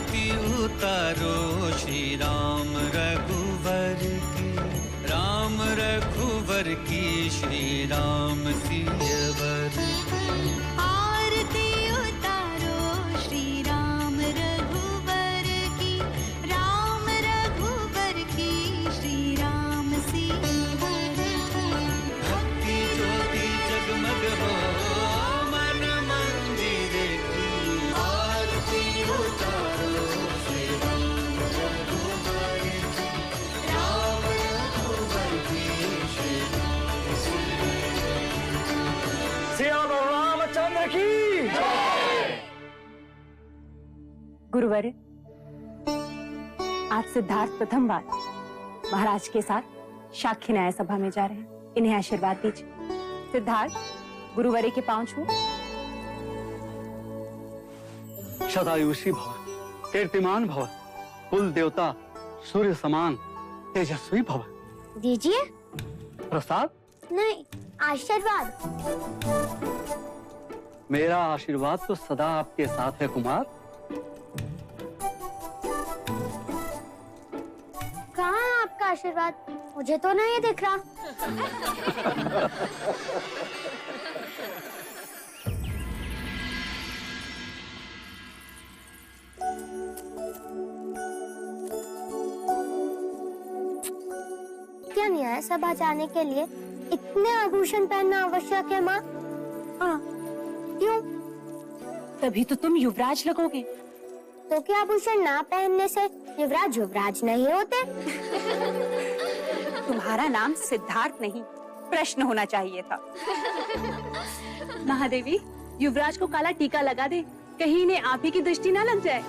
आरती उतारो श्री राम रघुवर की, राम रघुवर की, श्री राम सियवर की। आरती उतारो श्री राम रघुवर की, राम रघुवर की, श्री राम सियवर की। भक्ति ज्योति जगमग हो मन मंदिर की, आरती उतारो श्री राम रघुवर की, राम रघुवर की, श्री राम सियवर की। सिया रामचंद्र की गुरुवर, आज सिद्धार्थ प्रथम बार महाराज के साथ साक्षी न्याय सभा में जा रहे हैं। इन्हें आशीर्वाद दीजिए। सिद्धार्थ, गुरुवरे के पांव छू। शतायुषी भव, कीर्तिमान भव, कुल देवता सूर्य समान तेजस्वी भव। दीजिए। प्रसाद नहीं, आशीर्वाद। मेरा आशीर्वाद तो सदा आपके साथ है कुमार। कहाँ है आपका आशीर्वाद? मुझे तो नहीं दिख रहा। क्या न्याय सभा जाने के लिए इतने आभूषण पहनना आवश्यक है माँ? हाँ, क्यों? तभी तो तुम युवराज लगोगे। तो क्या आभूषण ना पहनने से युवराज युवराज नहीं होते? तुम्हारा नाम सिद्धार्थ नहीं, प्रश्न होना चाहिए था। महादेवी, युवराज को काला टीका लगा दे, कहीं इन्हें आप ही की दृष्टि ना लग जाए।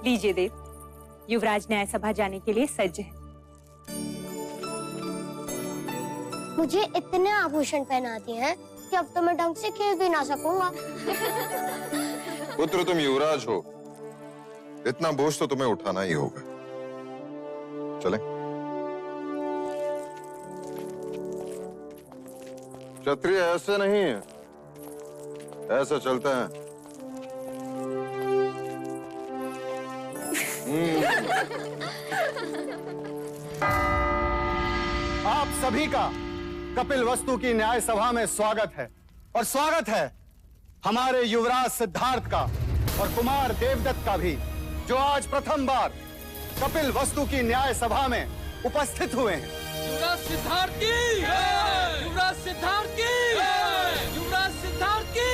लीजिए देव, युवराज न्याय सभा जाने के लिए सज्ज है। मुझे इतने आभूषण पहना दिए हैं कि अब तो मैं ढंग से खेल भी ना सकूंगा। पुत्र, तुम युवराज हो, इतना बोझ तो तुम्हें उठाना ही होगा। चलें? क्षत्रिय ऐसे नहीं है, ऐसे चलते हैं। आप सभी का कपिल वस्तु की न्याय सभा में स्वागत है, और स्वागत है हमारे युवराज सिद्धार्थ का और कुमार देवदत्त का भी, जो आज प्रथम बार कपिल वस्तु की न्याय सभा में उपस्थित हुए हैं। युवराज सिद्धार्थ की, युवराज सिद्धार्थ की, युवराज सिद्धार्थ की।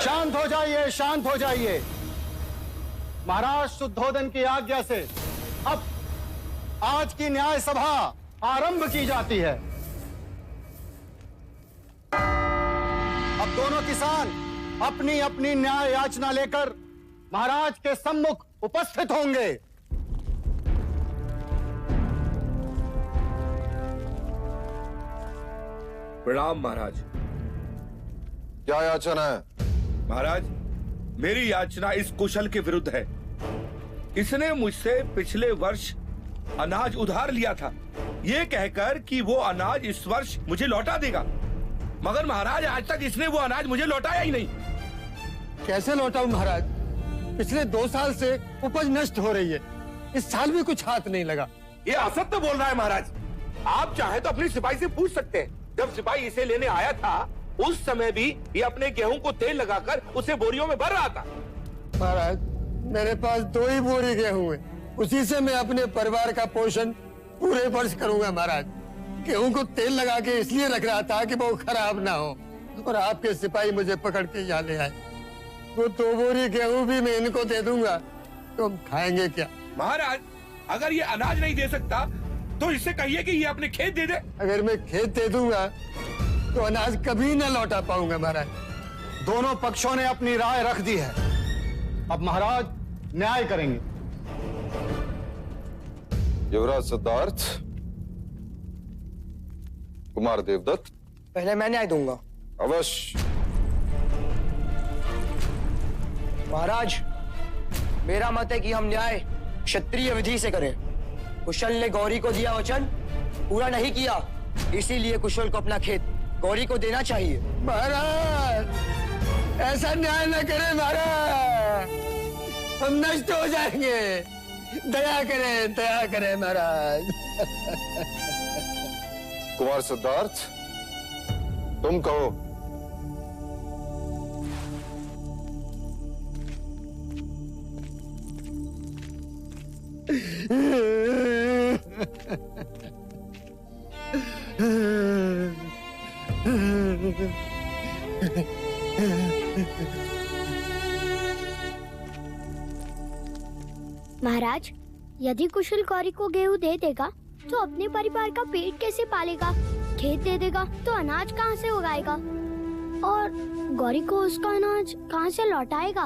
शांत हो जाइए, शांत हो जाइए। महाराज शुद्धोदन की आज्ञा से अब आज की न्याय सभा आरंभ की जाती है। अब दोनों किसान अपनी अपनी न्याय याचना लेकर महाराज के सम्मुख उपस्थित होंगे। प्रणाम महाराज। क्या याचना है? महाराज, मेरी याचना इस कुशल के विरुद्ध है। इसने मुझसे पिछले वर्ष अनाज उधार लिया था, ये कहकर कि वो अनाज इस वर्ष मुझे लौटा देगा, मगर महाराज आज तक इसने वो अनाज मुझे लौटाया ही नहीं। कैसे लौटाऊं महाराज? पिछले 2 साल से उपज नष्ट हो रही है, इस साल भी कुछ हाथ नहीं लगा। ये असत्य बोल रहा है महाराज। आप चाहे तो अपनी सिपाही से पूछ सकते हैं। जब सिपाही इसे लेने आया था उस समय भी ये अपने गेहूं को तेल लगाकर उसे बोरियों में भर रहा था। महाराज, मेरे पास 2 ही बोरी गेहूं है, उसी से मैं अपने परिवार का पोषण पूरे वर्ष करूंगा महाराज। गेहूं को तेल लगा के इसलिए रख रहा था कि वो खराब ना हो, और आपके सिपाही मुझे पकड़ के यहाँ ले आए। वो 2 बोरी गेहूं भी मैं इनको दे दूंगा, तो हम खाएंगे क्या? महाराज, अगर ये अनाज नहीं दे सकता तो इससे कहिए कि ये अपने खेत दे दे। अगर मैं खेत दे दूंगा तो अनाज कभी न लौटा पाऊंगा महाराज। दोनों पक्षों ने अपनी राय रख दी है, अब महाराज न्याय करेंगे। युवराज सिद्धार्थ, कुमार देवदत्त। पहले मैं न्याय दूंगा। अवश्य। महाराज, मेरा मत है कि हम न्याय क्षत्रिय विधि से करें। कुशल ने गौरी को दिया वचन पूरा नहीं किया, इसीलिए कुशल को अपना खेत गौरी को देना चाहिए। महाराज, ऐसा न्याय न करें महाराज, हम नष्ट हो जाएंगे। दया करें महाराज। कुमार सिद्धार्थ, तुम कहो। महाराज, यदि कुशल गौरी को गेहूं दे देगा तो अपने परिवार का पेट कैसे पालेगा? खेत दे देगा तो अनाज कहाँ से उगाएगा? और गौरी को उसका अनाज कहाँ से लौटाएगा?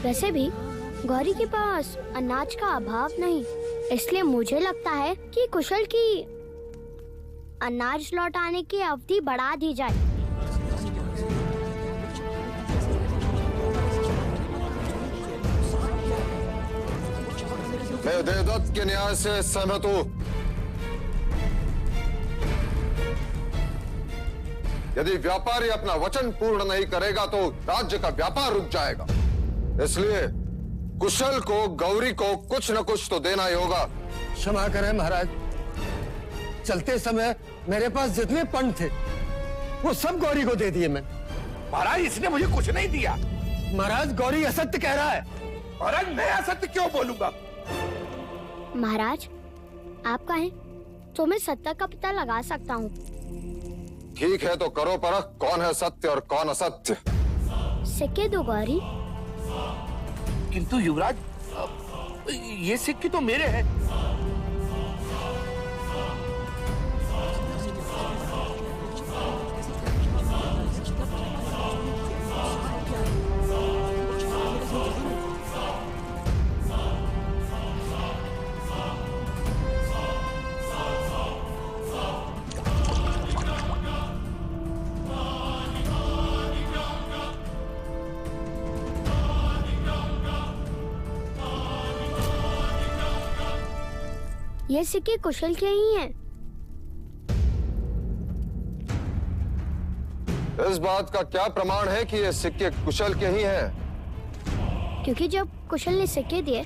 वैसे भी गौरी के पास अनाज का अभाव नहीं, इसलिए मुझे लगता है कि कुशल की अनाज लौटाने की अवधि बढ़ा दी जाए। मैं देवदत्त के न्याय से सहमत हूं। यदि व्यापारी अपना वचन पूर्ण नहीं करेगा तो राज्य का व्यापार रुक जाएगा। इसलिए कुशल को, गौरी को कुछ न कुछ तो देना ही होगा। क्षमा करें महाराज, चलते समय मेरे पास जितने पन थे वो सब गौरी को दे दिए मैंने। महाराज, इसने मुझे कुछ नहीं दिया। महाराज, गौरी असत्य कह रहा है। महाराज, मैं असत्य क्यों बोलूंगा? महाराज, आप कहें तो मैं सत्य का पता लगा सकता हूँ। ठीक है, तो करो परख, कौन है सत्य और कौन असत्य। सिक्के दो गौरी। किंतु युवराज, ये सिक्के तो मेरे हैं। ये सिक्के कुशल के ही हैं। इस बात का क्या प्रमाण है कि ये सिक्के कुशल के ही हैं? क्योंकि जब कुशल ने सिक्के दिए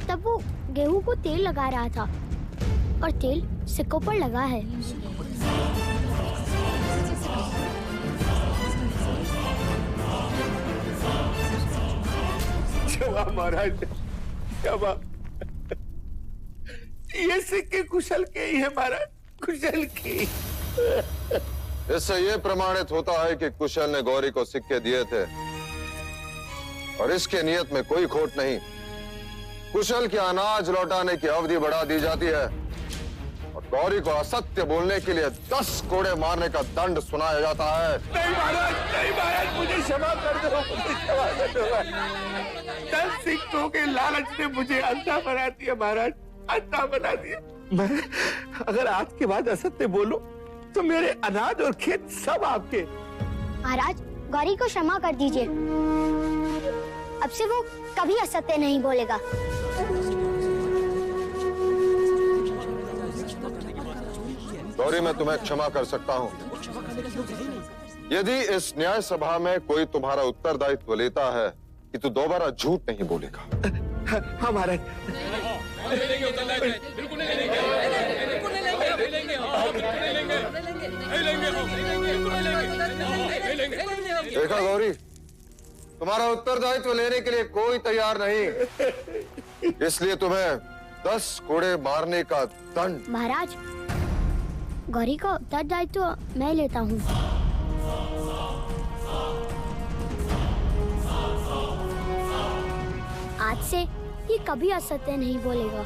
तब वो गेहूं को तेल लगा रहा था और तेल सिक्कों पर लगा है। जवाब महाराज, जवाब। ये सिक्के कुशल के ही है महाराज, कुशल की। इससे ये प्रमाणित होता है कि कुशल ने गौरी को सिक्के दिए थे और इसके नियत में कोई खोट नहीं। कुशल के अनाज लौटाने की अवधि बढ़ा दी जाती है और गौरी को असत्य बोलने के लिए 10 कोड़े मारने का दंड सुनाया जाता है। नहीं महाराज, नहीं महाराज, मुझे क्षमा कर दो, मुझे क्षमा कर दो। 10 सिक्कों के लालच ने मुझे अंधा बना दिया महाराज, अंधा बना दिया। मैं अगर आज के बाद असत्य बोलो तो मेरे अनाज और खेत सब आपके। महाराज, गौरी को क्षमा कर दीजिए। अब से वो कभी असत्य नहीं बोलेगा। गौरी, मैं तुम्हें क्षमा कर सकता हूँ यदि इस न्याय सभा में कोई तुम्हारा उत्तरदायित्व लेता है कि तू दोबारा झूठ नहीं बोलेगा। हाँ महाराज। देखा गौरी, तुम्हारा उत्तरदायित्व लेने के लिए कोई तैयार नहीं, इसलिए तुम्हें 10 कोड़े मारने का दंड। महाराज, गौरी का उत्तरदायित्व मैं लेता हूँ। आज से ये कभी असत्य नहीं बोलेगा।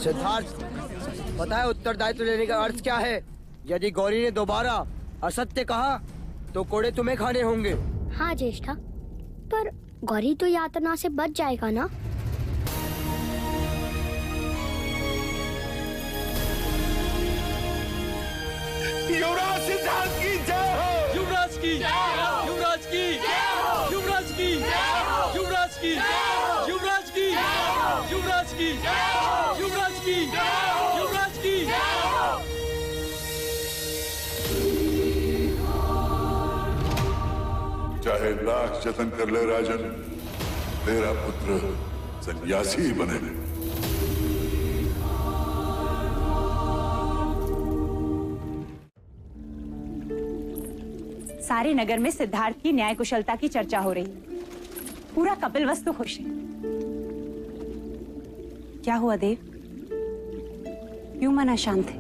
सिद्धार्थ, पता है उत्तरदायित्व लेने का अर्थ क्या है? यदि गौरी ने दोबारा असत्य कहा तो कोड़े तुम्हें खाने होंगे। हाँ ज्येष्ठा, पर गौरी तो यातना से बच जाएगा ना? युवराज सिद्धार्थ की जय हो। युवराज की, युवराज की, युवराज की, युवराज की, युवराज की, युवराज की, युवराज लाख जतन कर ले राजन, तेरा पुत्र सन्यासी ही बने। सारे नगर में सिद्धार्थ की न्याय कुशलता की चर्चा हो रही है। पूरा कपिलवस्तु खुश है। क्या हुआ देव? क्यों मन अशांत है?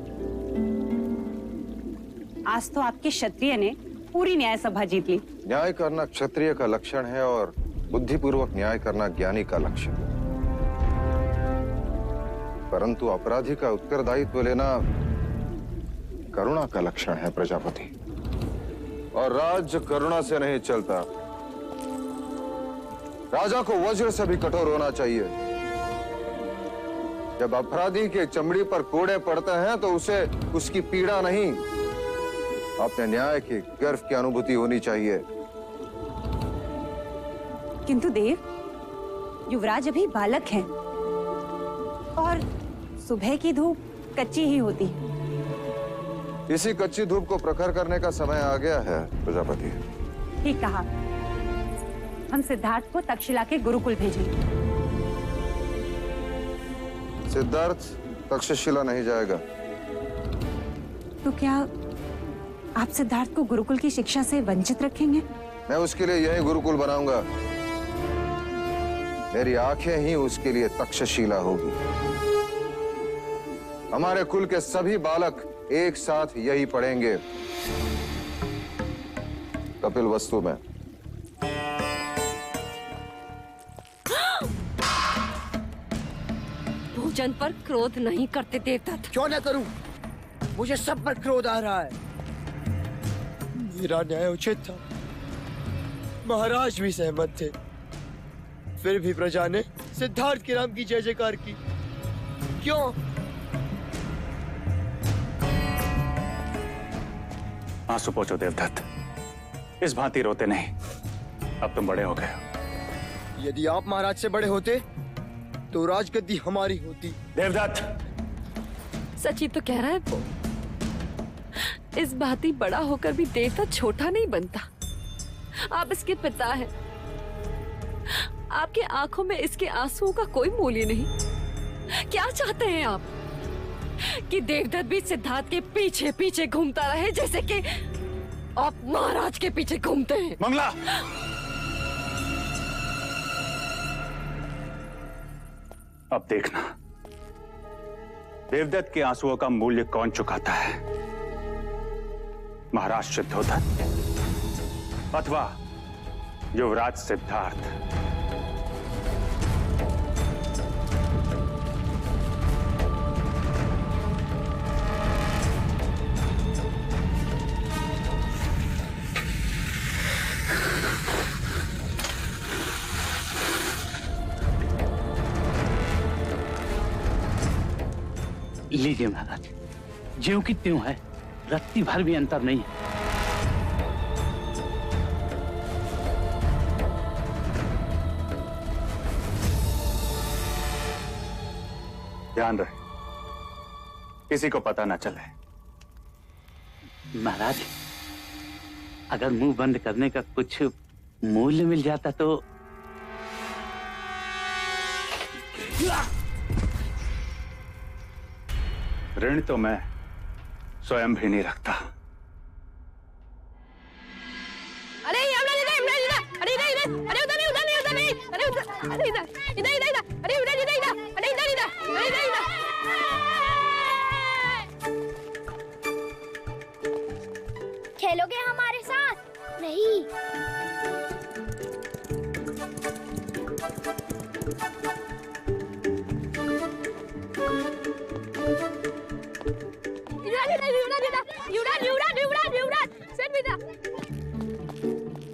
आज तो आपके क्षत्रिय ने पूरी न्याय सभा जीत ली। न्याय करना क्षत्रिय का लक्षण है और बुद्धिपूर्वक न्याय करना ज्ञानी का लक्षण। परंतु अपराधी का उत्तरदायित्व लेना करुणा का लक्षण है प्रजापति। और राज्य करुणा से नहीं चलता। राजा को वज्र से भी कठोर होना चाहिए। जब अपराधी के चमड़ी पर कोड़े पड़ते हैं तो उसे उसकी पीड़ा नहीं, अपने न्याय के गर्व की अनुभूति होनी चाहिए। किंतु देव, युवराज अभी बालक हैं और सुबह की धूप कच्ची ही होती है। इसी कच्ची धूप को प्रखर करने का समय आ गया है प्रजापति। ठीक कहा। हम सिद्धार्थ को तक्षशिला के गुरुकुल भेजेंगे। सिद्धार्थ तक्षशिला नहीं जाएगा। तो क्या आप सिद्धार्थ को गुरुकुल की शिक्षा से वंचित रखेंगे? मैं उसके लिए यही गुरुकुल बनाऊंगा। मेरी आंखें ही उसके लिए तक्षशिला होगी। हमारे कुल के सभी बालक एक साथ यही पढ़ेंगे, कपिलवस्तु में। भोजन पर क्रोध नहीं करते देवदत्त। क्यों न करूं? मुझे सब पर क्रोध आ रहा है। मेरा न्याय उचित था, महाराज भी सहमत थे, फिर भी प्रजा ने सिद्धार्थ के नाम की जय जयकार की। क्यों? आंसू पोंछो देवदत्त, इस भांति रोते नहीं। अब तुम बड़े हो गए हो। यदि आप महाराज से बड़े होते तो राजगद्दी हमारी होती। देवदत्त, सची तो कह रहा है वो। इस भांति बड़ा होकर भी देवदत्त छोटा नहीं बनता। आप इसके पिता हैं। आपके आंखों में इसके आंसुओं का कोई मूल्य नहीं। क्या चाहते हैं आप? कि देवदत्त भी सिद्धार्थ के पीछे पीछे घूमता रहे जैसे कि आप महाराज के पीछे घूमते हैं? मंगला, अब देखना देवदत्त के आंसुओं का मूल्य कौन चुकाता है, महाराज शुद्धोधन अथवा युवराज सिद्धार्थ। लीजिए महाराज, ज्यों की त्यों है, रत्ती भर भी अंतर नहीं है। ध्यान रहे, किसी को पता ना चले। महाराज, अगर मुंह बंद करने का कुछ मूल्य मिल जाता तो। ऋण तो मैं स्वयं भी नहीं रखता। अरे अरे उधर नहीं, अरे उधर, अरे इधर, अरे उधर, अरे इधर, अरे इधर। खेलोगे हमारे साथ? नहीं।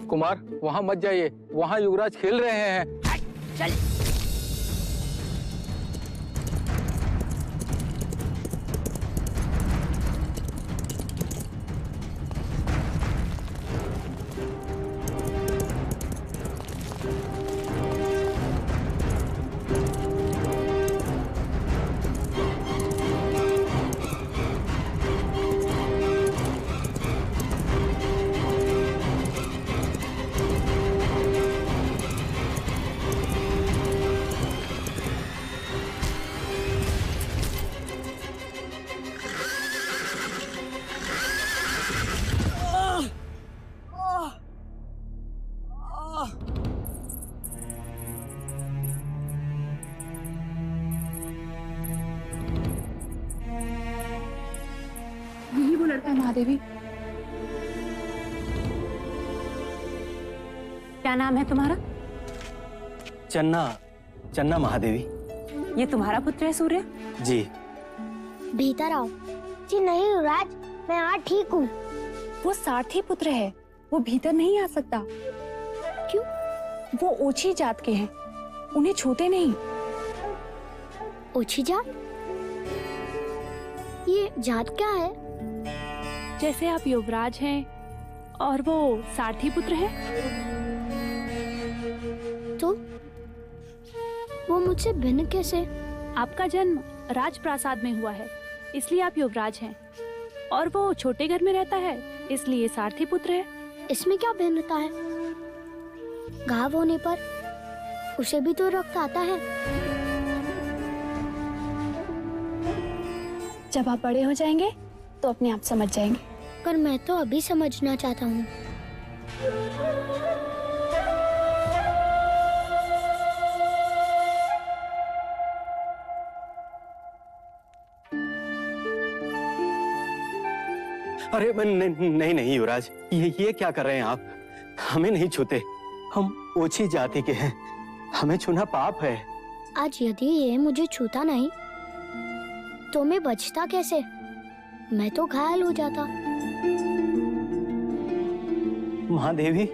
कुमार, वहाँ मत जाइए, वहाँ युवराज खेल रहे हैं। चल। लड़का है महादेवी। क्या नाम है तुम्हारा? चन्ना, चन्ना महादेवी। ये तुम्हारा पुत्र है सूर्य? जी। भीतर आओ। जी नहीं युवराज, मैं यहाँ ठीक हूँ। वो सारथी पुत्र है, वो भीतर नहीं आ सकता। क्यों? वो ओछी जात के हैं, उन्हें छूते नहीं। ओछी जात? ये जात क्या है? जैसे आप युवराज हैं और वो सारथी पुत्र है। तो वो मुझसे भिन्न कैसे? आपका जन्म राजप्रासाद में हुआ है, इसलिए आप युवराज हैं, और वो छोटे घर में रहता है, इसलिए सारथी पुत्र है। इसमें क्या भिन्नता है? घाव होने पर उसे भी तो रक्त आता है। जब आप बड़े हो जाएंगे तो अपने आप समझ जाएंगे। पर मैं तो अभी समझना चाहता हूँ। अरे नहीं नहीं युवराज, ये क्या कर रहे हैं आप? हमें नहीं छूते, हम ओछी जाति के हैं, हमें छूना पाप है। आज यदि ये मुझे छूता नहीं तो मैं बचता कैसे? मैं तो घायल हो जाता। महादेवी,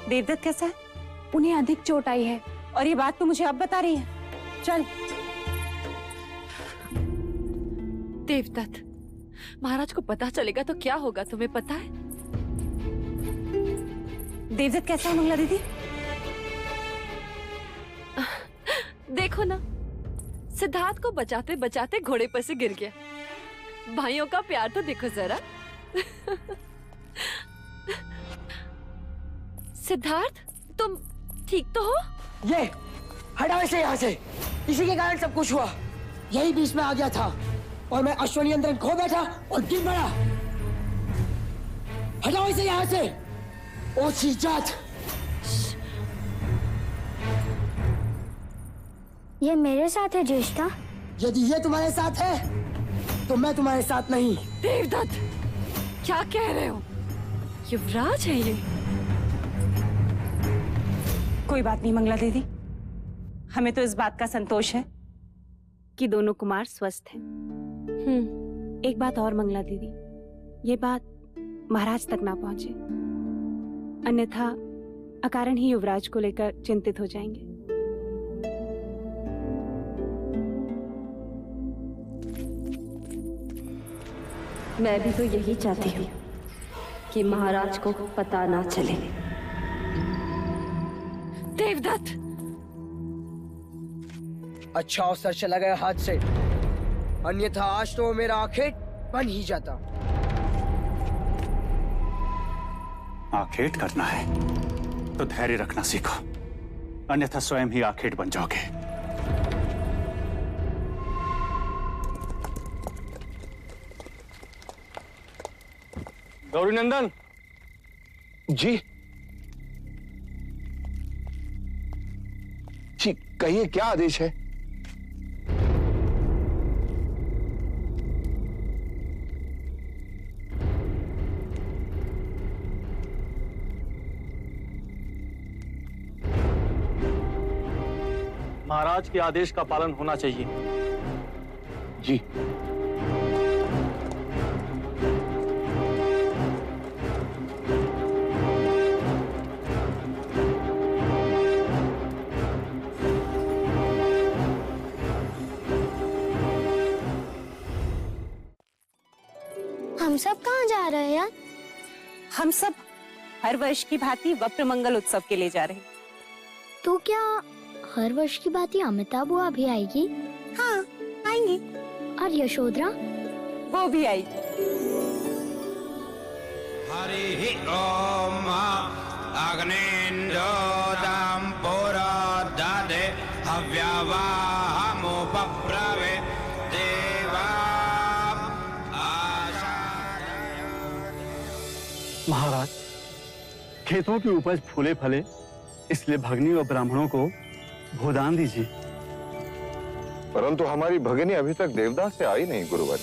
देवदत्त कैसा है? उन्हें अधिक चोट आई है, और ये बात तो मुझे अब बता रही है। चल। देवदत्त, महाराज को पता चलेगा तो क्या होगा, तुम्हें पता है? देवदत्त कैसा है मंगला दीदी? देखो ना, सिद्धार्थ को बचाते बचाते घोड़े पर से गिर गया। भाइयों का प्यार तो देखो जरा। सिद्धार्थ, तुम ठीक तो हो? ये हटाओ इसे यहाँ से। इसी के कारण सब कुछ हुआ। यही बीच में आ गया था और मैं अश्वनियंत्रण खो बैठा और गिर पड़ा। हटाओ इसे यहाँ से। ओछी जात। ये मेरे साथ है ज्येष्ठा। यदि ये तुम्हारे साथ है तो मैं तुम्हारे साथ नहीं। देवदत्त, क्या कह रहे हो? युवराज है ये। कोई बात नहीं मंगला दीदी, हमें तो इस बात का संतोष है कि दोनों कुमार स्वस्थ हैं। एक बात और मंगला दीदी, ये बात महाराज तक ना पहुंचे, अन्यथा अकारण ही युवराज को लेकर चिंतित हो जाएंगे। मैं भी तो यही चाहती हूँ कि महाराज को पता ना चले। देवदत्त, अच्छा अवसर चला गया हाथ से, अन्यथा आज तो मेरा आखेट बन ही जाता। आखेट करना है तो धैर्य रखना सीखो, अन्यथा स्वयं ही आखेट बन जाओगे। गौरी नंदन जी जी, कहिए क्या आदेश है? महाराज के आदेश का पालन होना चाहिए। जी। हम सब कहाँ जा रहे हैं यार? हम सब हर वर्ष की भांति वप्र मंगल उत्सव के लिए जा रहे हैं। तो क्या हर वर्ष की भांति अमिता बुआ भी आएगी? हाँ, आएंगी। और यशोधरा? वो भी आएगी। हरि ओम अग्निंजोदम पुरोदधे हव्यवाहमुपब्रवे देवा आशा महाराज, खेतों की उपज फूले फले, इसलिए भगनी और ब्राह्मणों को भूदान दीजिए। परंतु हमारी भगिनी अभी तक देवदास से आई नहीं गुरुवर।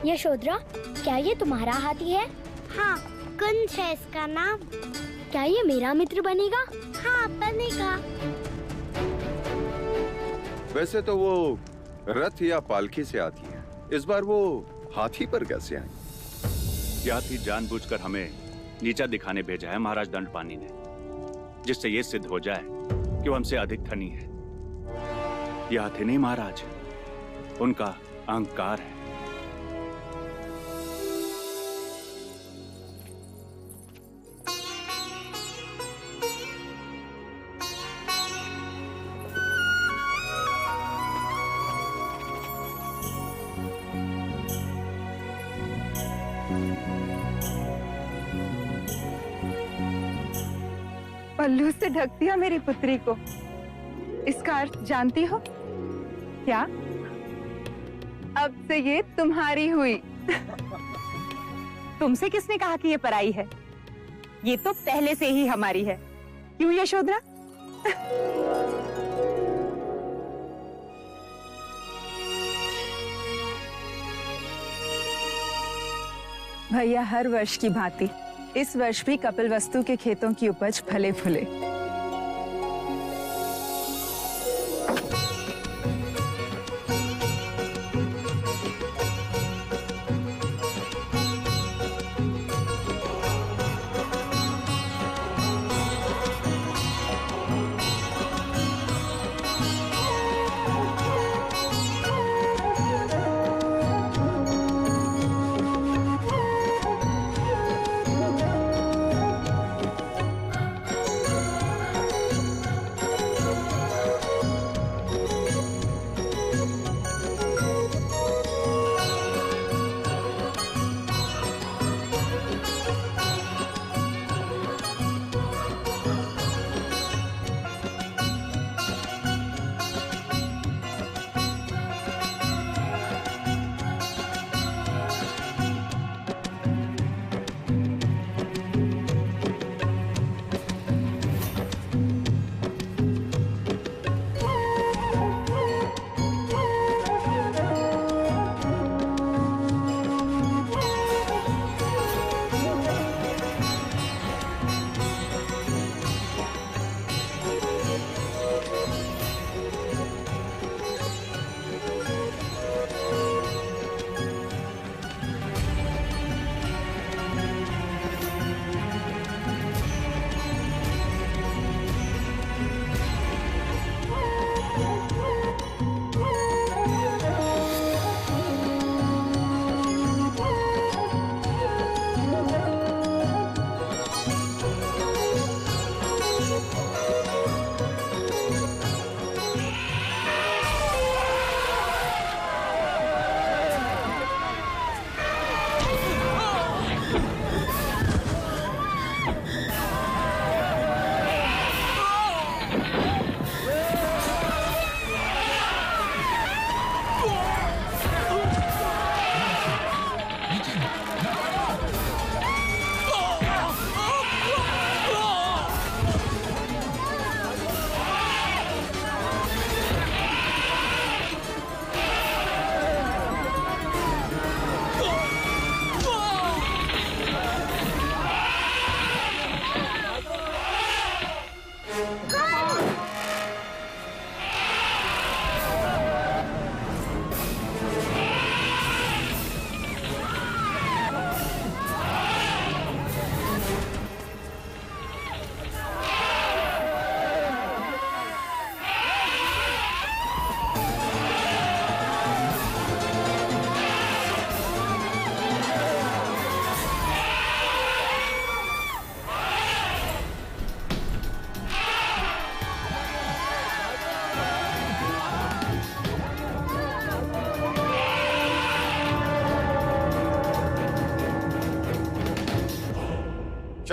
यशोधरा, क्या ये तुम्हारा हाथी है? हाँ, कुंज है इसका नाम। क्या ये मेरा मित्र बनेगा? हाँ, बनेगा। वैसे तो वो रथ या पालकी से आती है, इस बार वो हाथी पर कैसे आई? ये हाथी जानबूझकर हमें नीचा दिखाने भेजा है महाराज दंडपानी ने, जिससे ये सिद्ध हो जाए कि वो हमसे अधिक धनी है। ये हाथी नहीं महाराज, उनका अहंकार है। पल्लू से ढक दिया मेरी पुत्री को। इसका अर्थ जानती हो क्या? अब से ये तुम्हारी हुई। तुमसे किसने कहा कि ये पराई है? ये तो पहले से ही हमारी है। क्यों यशोधरा? भैया, हर वर्ष की भांति इस वर्ष भी कपिलवस्तु के खेतों की उपज फले फूले।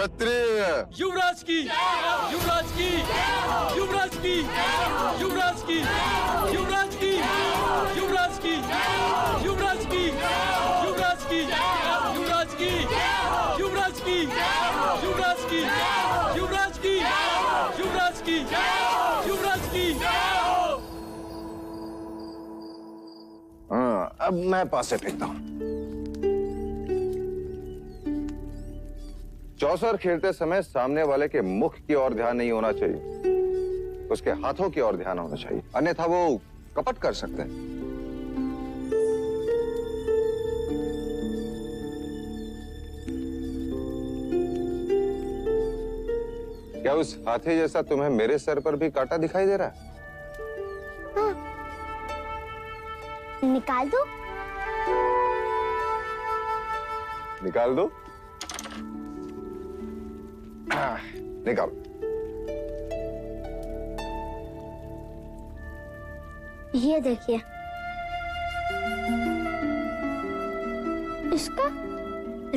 क्षत्रिय, युवराज की, युवराज की, युवराज की, युवराज की, युवराज की, युवराज की, युवराज की, युवराज की, युवराज की, युवराज की, युवराज की, युवराज की, युवराज की, युवराज की। हाँ, अब मैं पासे फेंकता हूं। चौसर खेलते समय सामने वाले के मुख की ओर ध्यान नहीं होना चाहिए, उसके हाथों की ओर ध्यान होना चाहिए, अन्यथा वो कपट कर सकते हैं। क्या उस हाथी जैसा तुम्हें मेरे सर पर भी कांटा दिखाई दे रहा है? हाँ। निकाल दो। निकाल दो। निकाल। ये देखिए, इसका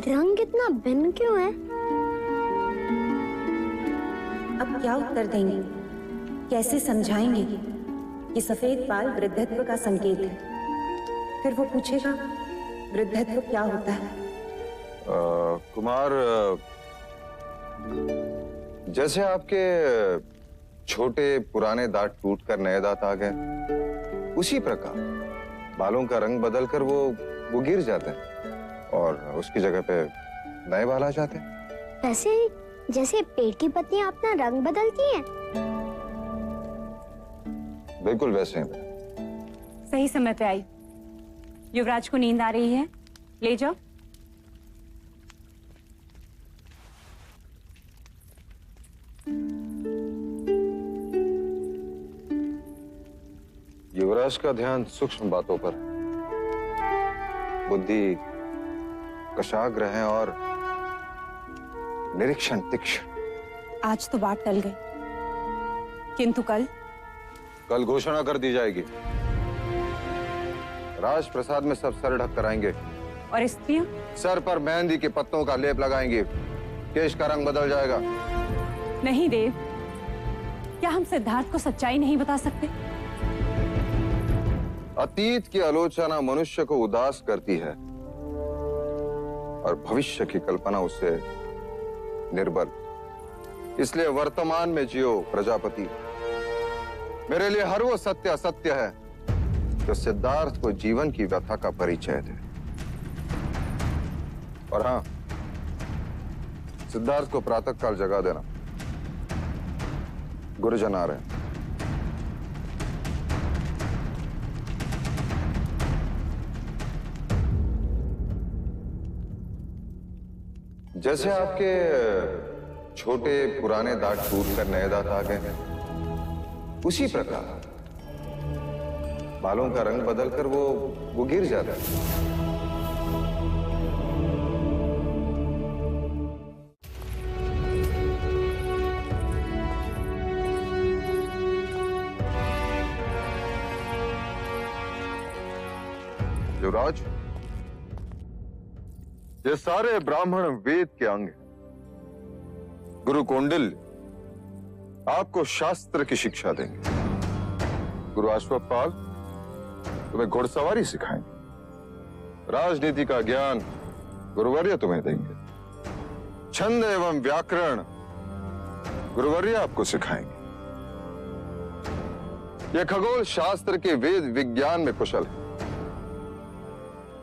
रंग इतना भिन्न क्यों है? अब क्या उत्तर देंगे, कैसे समझाएंगे कि सफेद बाल वृद्धत्व का संकेत है? फिर वो पूछेगा वृद्धत्व क्या होता है? कुमार, जैसे आपके छोटे पुराने दांत टूटकर नए दांत आ गए, उसी प्रकार बालों का रंग बदलकर वो गिर जाते हैं और उसकी जगह पे नए बाल आ जाते हैं। वैसे ही जैसे पेड़ की पत्तियां अपना रंग बदलती हैं। बिल्कुल वैसे ही। सही समय पे आई। युवराज को नींद आ रही है, ले जाओ। युवराज का ध्यान सूक्ष्म बातों पर, बुद्धि कशाग्र है और निरीक्षण तीक्ष्ण। आज तो बात टल गई, किंतु कल घोषणा कर दी जाएगी। राजप्रसाद में सब सर ढक कराएंगे और स्त्रियां सर पर मेहंदी के पत्तों का लेप लगाएंगे, केश का रंग बदल जाएगा। नहीं देव, क्या हम सिद्धार्थ को सच्चाई नहीं बता सकते? अतीत की आलोचना मनुष्य को उदास करती है और भविष्य की कल्पना उसे निर्बल। इसलिए वर्तमान में जियो प्रजापति। मेरे लिए हर वो सत्य असत्य है जो सिद्धार्थ को जीवन की व्यथा का परिचय दे। और हाँ, सिद्धार्थ को प्रातःकाल जगा देना, गुरुजन आ रहे हैं। जैसे आपके छोटे पुराने दांत टूटकर नए दांत आ गए, उसी प्रकार बालों का रंग बदलकर वो गिर जाता है। युवराज, ये सारे ब्राह्मण वेद के अंग हैं। गुरु कौंडिल्य आपको शास्त्र की शिक्षा देंगे। गुरु अश्वपाल तुम्हें घुड़सवारी सिखाएंगे। राजनीति का ज्ञान गुरुवर्य तुम्हें देंगे। छंद एवं व्याकरण गुरुवर्य आपको सिखाएंगे। ये खगोल शास्त्र के वेद विज्ञान में कुशल है।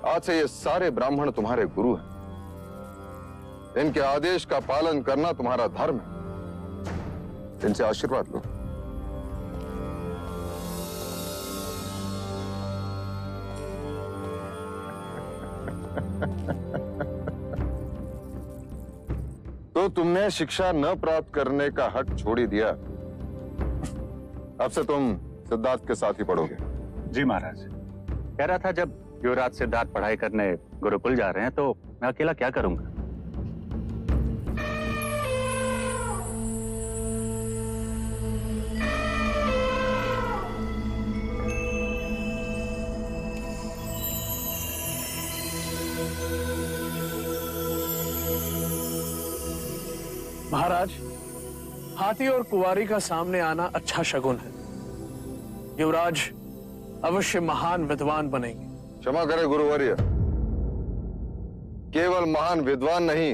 आज से ये सारे ब्राह्मण तुम्हारे गुरु हैं। इनके आदेश का पालन करना तुम्हारा धर्म है। इनसे आशीर्वाद लो। तो तुमने शिक्षा न प्राप्त करने का हक छोड़ ही दिया। अब से तुम सिद्धार्थ के साथ ही पढ़ोगे। जी महाराज। कह रहा था जब युवराज सिद्धार्थ पढ़ाई करने गुरुकुल जा रहे हैं तो मैं अकेला क्या करूंगा। महाराज, हाथी और कुंवारी का सामने आना अच्छा शगुन है। युवराज अवश्य महान विद्वान बनेंगे। क्षमा करें गुरुवर्य, केवल महान विद्वान नहीं,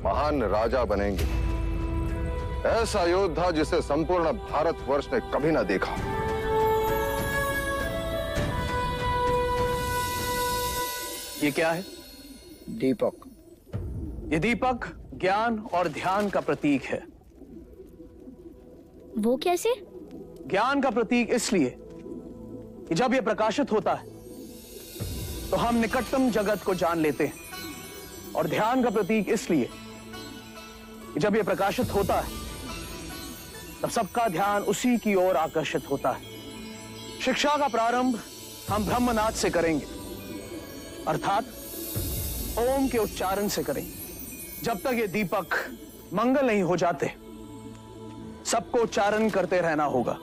महान राजा बनेंगे। ऐसा योद्धा जिसे संपूर्ण भारतवर्ष ने कभी ना देखा। ये क्या है? दीपक। ये दीपक ज्ञान और ध्यान का प्रतीक है। वो कैसे? ज्ञान का प्रतीक इसलिए कि जब यह प्रकाशित होता है तो हम निकटतम जगत को जान लेते हैं, और ध्यान का प्रतीक इसलिए कि जब यह प्रकाशित होता है तब सबका ध्यान उसी की ओर आकर्षित होता है। शिक्षा का प्रारंभ हम ब्रह्मनाद से करेंगे, अर्थात ओम के उच्चारण से करेंगे। जब तक ये दीपक मंगल नहीं हो जाते, सबको उच्चारण करते रहना होगा।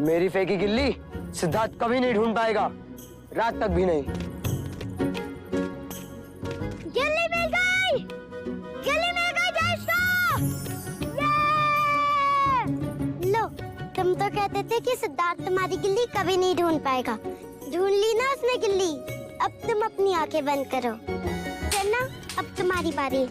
मेरी फेंकी गिल्ली सिद्धार्थ कभी नहीं ढूंढ पाएगा, रात तक भी नहीं। गिल्ली मिल गई! गिल्ली मिल गई दोस्तों! लो, तुम तो कहते थे कि सिद्धार्थ तुम्हारी गिल्ली कभी नहीं ढूंढ पाएगा। ढूंढ ली ना उसने गिल्ली। अब तुम अपनी आंखें बंद करो। चलना, अब तुम्हारी बारी।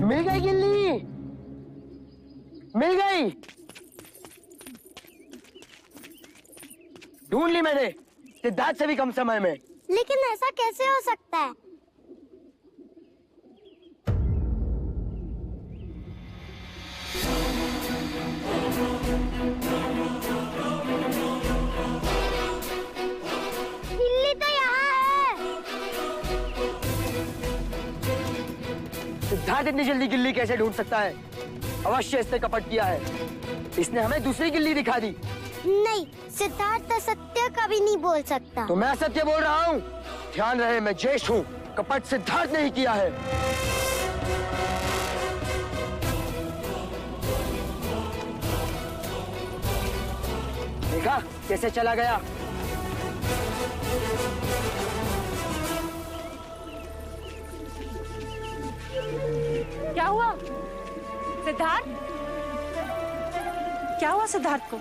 मिल गई गिल्ली, मिल गई। ढूंढ ली मैंने, सिद्धार्थ से भी कम समय में। लेकिन ऐसा कैसे हो सकता है? गिल्ली तो यहाँ है। सिद्धार्थ इतनी जल्दी गिल्ली कैसे ढूंढ सकता है? अवश्य इसने कपट किया है। इसने हमें दूसरी गिल्ली दिखा दी। नहीं, सिद्धार्थ असत्य कभी नहीं बोल सकता। तो मैं सत्य बोल रहा हूँ। ध्यान रहे, मैं ज्येष्ठ हूँ, कपट सिद्धार्थ ने ही किया है। देखा कैसे चला गया? क्या हुआ सिद्धार्थ? क्या हुआ सिद्धार्थ को?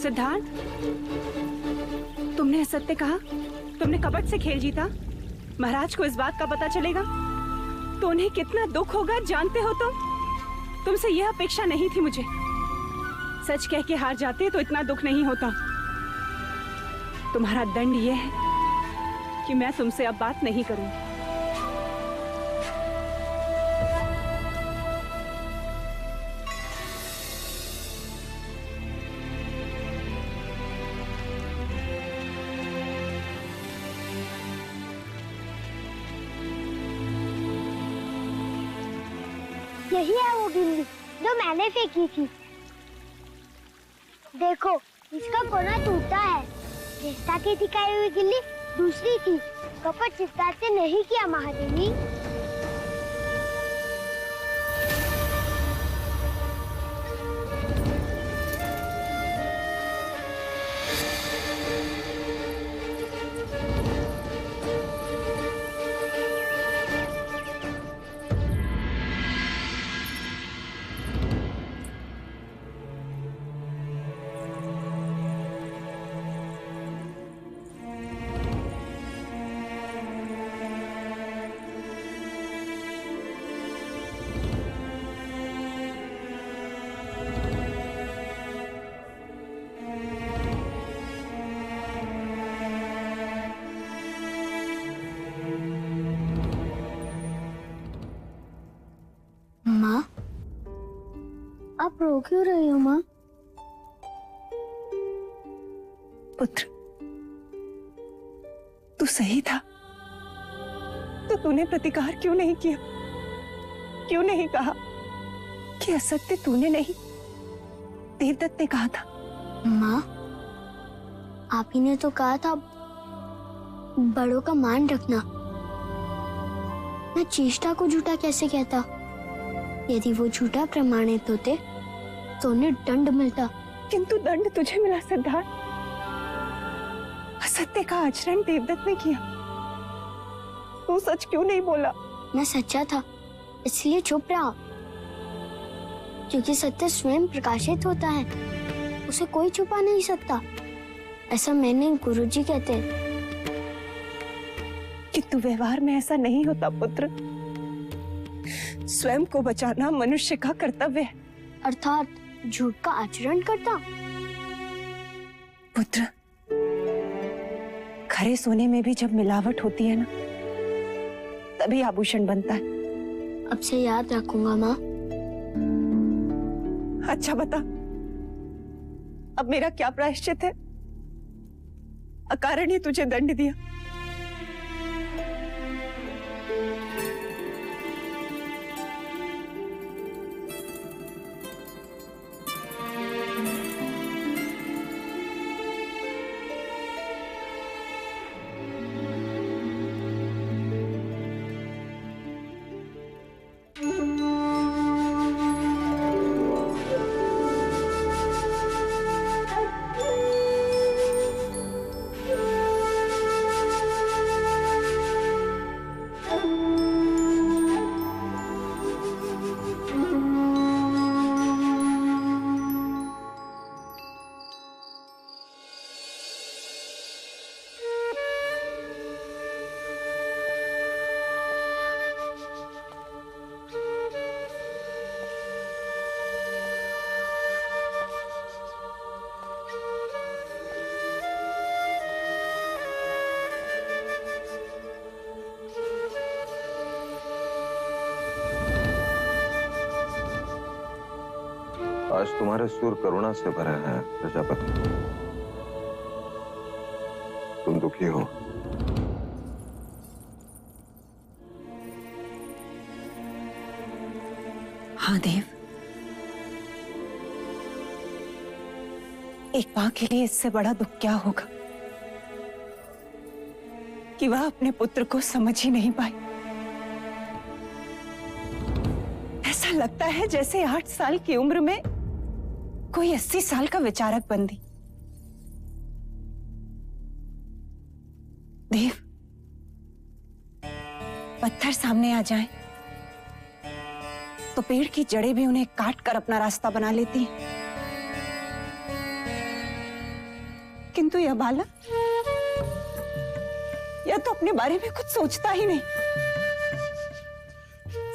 सिद्धार्थ, तुमने सत्य कहा, तुमने कपट से खेल जीता। महाराज को इस बात का पता चलेगा तो उन्हें कितना दुख होगा, जानते हो तुम। तुमसे यह अपेक्षा नहीं थी मुझे। सच कह के हार जाते तो इतना दुख नहीं होता। तुम्हारा दंड यह है कि मैं तुमसे अब बात नहीं करूंगी। यही है वो गिल्ली जो मैंने फेंकी थी। देखो, इसका कोना टूटा है। रेस्ता की दिखाई हुई गिल्ली दूसरी थी। कपट सिद्धार्थ ने नहीं किया महादेवी। माँ, आप रो क्यों रही हो माँ? पुत्र, तू सही था तो तूने प्रतिकार क्यों नहीं किया? क्यों नहीं कहा कि असत्य तूने नहीं देवदत्त ने कहा था? माँ, आप ही ने तो कहा था बड़ों का मान रखना। मैं चेष्टा को झूठा कैसे कहता? यदि वो झूठा प्रमाणित होते तो उन्हें दंड मिलता। किंतु दंड तुझे मिला सिद्धार्थ। असत्य का आचरण देवदत्त ने किया। तू सच क्यों नहीं बोला? मैं सच्चा था इसलिए चुप रहा, क्योंकि सत्य स्वयं प्रकाशित होता है, उसे कोई छुपा नहीं सकता। ऐसा मैंने गुरुजी कहते हैं। किंतु व्यवहार में ऐसा नहीं होता पुत्र। स्वयं को बचाना मनुष्य का कर्तव्य है। अर्थात झूठ का आचरण करता। पुत्र, खरे सोने में भी जब मिलावट होती है ना, तभी आभूषण बनता है। अब से याद रखूंगा माँ। अच्छा बता, अब मेरा क्या प्रायश्चित है? अकारण ही तुझे दंड दिया। आज तुम्हारे सुर करुणा से भरे हैं प्रजापति। तुम दुखी हो। हाँ देव, एक मां के लिए इससे बड़ा दुख क्या होगा कि वह अपने पुत्र को समझ ही नहीं पाई। ऐसा लगता है जैसे 8 साल की उम्र में कोई 80 साल का विचारक बन दी। देव, पत्थर सामने आ जाएं, तो पेड़ की जड़ें भी उन्हें काट कर अपना रास्ता बना लेती हैं। किंतु यह बालक, यह तो अपने बारे में कुछ सोचता ही नहीं।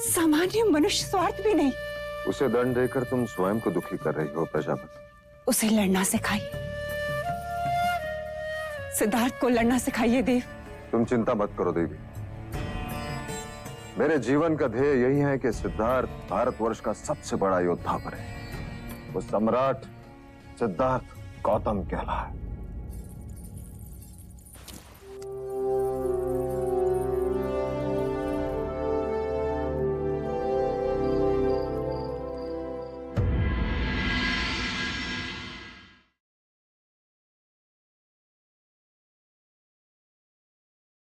सामान्य मनुष्य स्वार्थ भी नहीं। उसे दंड देकर तुम स्वयं को दुखी कर रही हो प्रजापति। उसे लड़ना सिखाइए, सिद्धार्थ को लड़ना सिखाइए देव। तुम चिंता मत करो देवी। मेरे जीवन का ध्येय यही है कि सिद्धार्थ भारतवर्ष का सबसे बड़ा योद्धा बने। वो सम्राट सिद्धार्थ गौतम कहलाए।